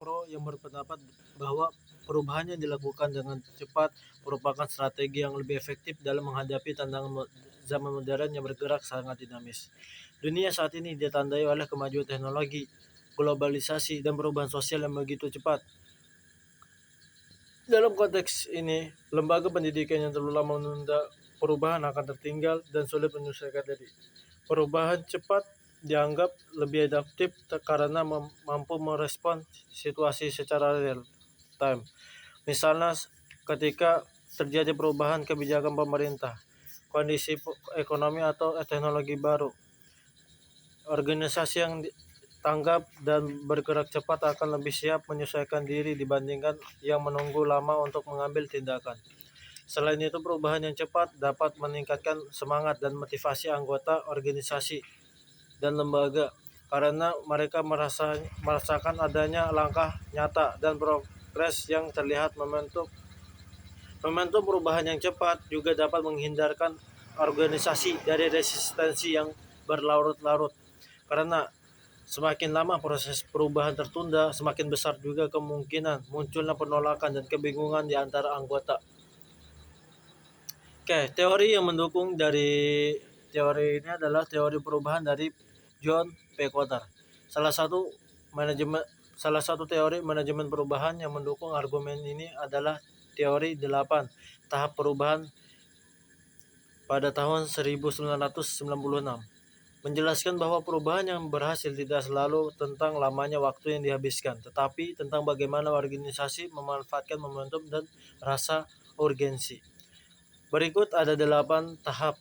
pro yang berpendapat bahwa perubahan yang dilakukan dengan cepat merupakan strategi yang lebih efektif dalam menghadapi tantangan zaman modern yang bergerak sangat dinamis. Dunia saat ini ditandai oleh kemajuan teknologi, globalisasi, dan perubahan sosial yang begitu cepat. Dalam konteks ini, lembaga pendidikan yang terlalu lama menunda perubahan akan tertinggal dan sulit menyesuaikan diri. Perubahan cepat dianggap lebih adaptif karena mampu merespon situasi secara real time. Misalnya ketika terjadi perubahan kebijakan pemerintah, kondisi ekonomi atau teknologi baru, organisasi yang tanggap dan bergerak cepat akan lebih siap menyesuaikan diri dibandingkan yang menunggu lama untuk mengambil tindakan. Selain itu, perubahan yang cepat dapat meningkatkan semangat dan motivasi anggota organisasi dan lembaga karena mereka merasakan adanya langkah nyata dan progres yang terlihat. Momentum perubahan yang cepat juga dapat menghindarkan organisasi dari resistensi yang berlarut-larut karena semakin lama proses perubahan tertunda, semakin besar juga kemungkinan munculnya penolakan dan kebingungan di antara anggota. Oke, teori yang mendukung dari teori ini adalah teori perubahan dari John P. Kotter. Salah satu teori manajemen perubahan yang mendukung argumen ini adalah teori 8 tahap perubahan pada tahun 1996. Menjelaskan bahwa perubahan yang berhasil tidak selalu tentang lamanya waktu yang dihabiskan, tetapi tentang bagaimana organisasi memanfaatkan momentum dan rasa urgensi. Berikut ada 8 tahap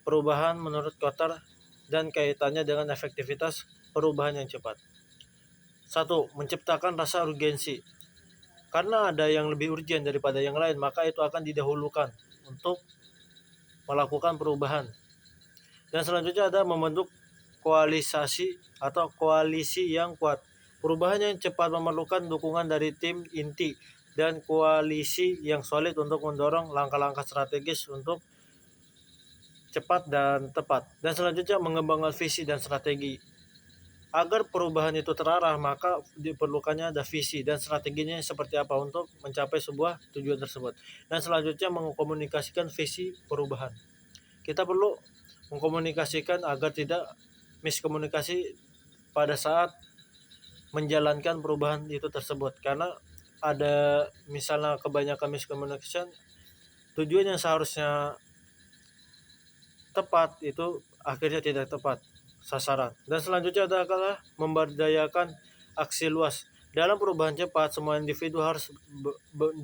perubahan menurut Kotter dan kaitannya dengan efektivitas perubahan yang cepat. 1. Menciptakan rasa urgensi. Karena ada yang lebih urgen daripada yang lain, maka itu akan didahulukan untuk melakukan perubahan. Dan selanjutnya ada membentuk koalisasi atau koalisi yang kuat. Perubahan yang cepat memerlukan dukungan dari tim inti dan koalisi yang solid untuk mendorong langkah-langkah strategis untuk cepat dan tepat. Dan selanjutnya mengembangkan visi dan strategi. Agar perubahan itu terarah, maka diperlukannya ada visi dan strateginya seperti apa untuk mencapai sebuah tujuan tersebut. Dan selanjutnya mengkomunikasikan visi perubahan. Kita perlu mengkomunikasikan agar tidak miskomunikasi pada saat menjalankan perubahan itu tersebut, karena ada misalnya kebanyakan miskomunikasi, tujuan yang seharusnya tepat itu akhirnya tidak tepat sasaran. Dan selanjutnya adalah memberdayakan aksi luas. Dalam perubahan cepat, semua individu harus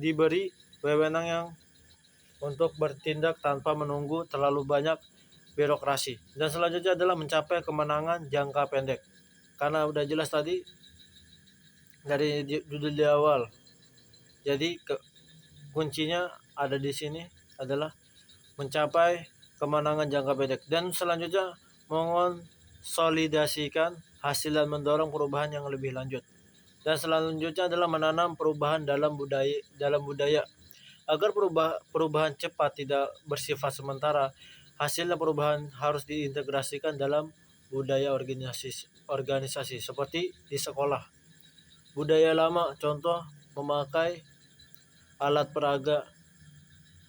diberi wewenang yang untuk bertindak tanpa menunggu terlalu banyak birokrasi. Dan selanjutnya adalah mencapai kemenangan jangka pendek. Karena udah jelas tadi dari judul di awal. Jadi kuncinya ada di sini adalah mencapai kemenangan jangka pendek. Dan selanjutnya mengonsolidasikan hasil dan mendorong perubahan yang lebih lanjut. Dan selanjutnya adalah menanam perubahan dalam budaya. Agar perubahan cepat tidak bersifat sementara, hasilnya perubahan harus diintegrasikan dalam budaya organisasi seperti di sekolah. Budaya lama, contoh memakai alat peraga,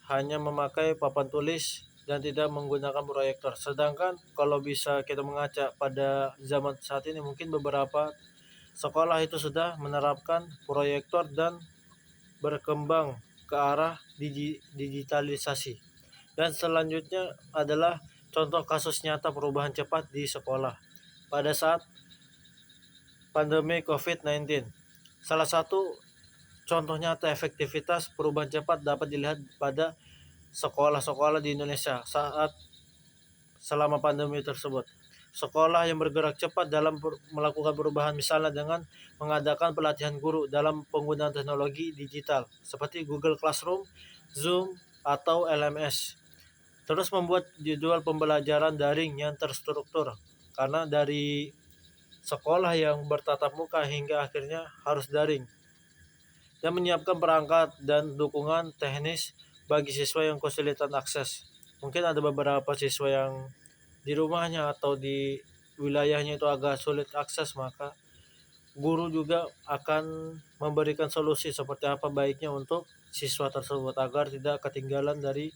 hanya memakai papan tulis dan tidak menggunakan proyektor. Sedangkan kalau bisa kita mengaca pada zaman saat ini, mungkin beberapa sekolah itu sudah menerapkan proyektor dan berkembang ke arah digitalisasi. Dan selanjutnya adalah contoh kasus nyata perubahan cepat di sekolah pada saat pandemi COVID-19. Salah satu contoh nyata efektivitas perubahan cepat dapat dilihat pada sekolah-sekolah di Indonesia selama pandemi tersebut. Sekolah yang bergerak cepat dalam melakukan perubahan, misalnya dengan mengadakan pelatihan guru dalam penggunaan teknologi digital seperti Google Classroom, Zoom, atau LMS. Terus membuat jadwal pembelajaran daring yang terstruktur, karena dari sekolah yang bertatap muka hingga akhirnya harus daring. Dan menyiapkan perangkat dan dukungan teknis bagi siswa yang kesulitan akses. Mungkin ada beberapa siswa yang di rumahnya atau di wilayahnya itu agak sulit akses, maka guru juga akan memberikan solusi seperti apa baiknya untuk siswa tersebut agar tidak ketinggalan dari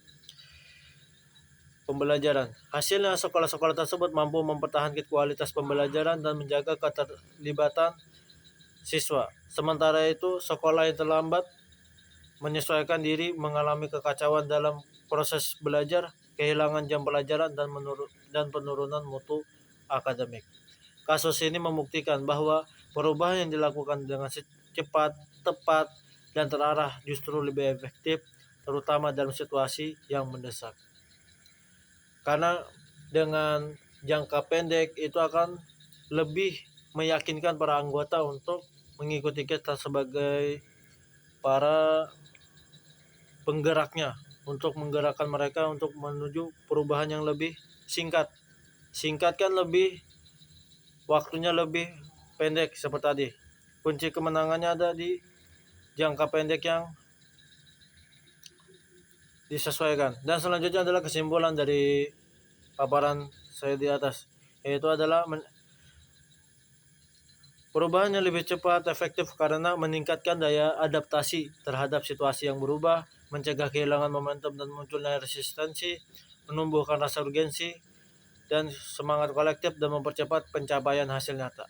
pembelajaran. Hasilnya, sekolah-sekolah tersebut mampu mempertahankan kualitas pembelajaran dan menjaga keterlibatan siswa. Sementara itu, sekolah yang terlambat menyesuaikan diri mengalami kekacauan dalam proses belajar, kehilangan jam pelajaran, dan penurunan mutu akademik. Kasus ini membuktikan bahwa perubahan yang dilakukan dengan cepat, tepat, dan terarah justru lebih efektif, terutama dalam situasi yang mendesak. Karena dengan jangka pendek itu akan lebih meyakinkan para anggota untuk mengikuti kita sebagai para penggeraknya, untuk menggerakkan mereka untuk menuju perubahan yang lebih singkat. Singkat kan lebih, waktunya lebih pendek seperti tadi. Kunci kemenangannya ada di jangka pendek yang disesuaikan. Dan selanjutnya adalah kesimpulan dari paparan saya di atas, yaitu adalah perubahan yang lebih cepat efektif karena meningkatkan daya adaptasi terhadap situasi yang berubah, mencegah kehilangan momentum dan munculnya resistensi, menumbuhkan rasa urgensi dan semangat kolektif, dan mempercepat pencapaian hasil nyata.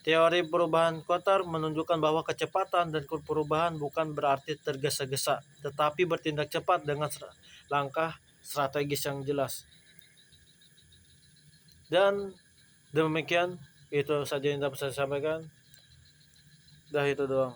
Teori perubahan Kotar menunjukkan bahwa kecepatan dan perubahan bukan berarti tergesa-gesa, tetapi bertindak cepat dengan langkah strategis yang jelas. Dan demikian, itu saja yang dapat saya sampaikan. Dah itu doang.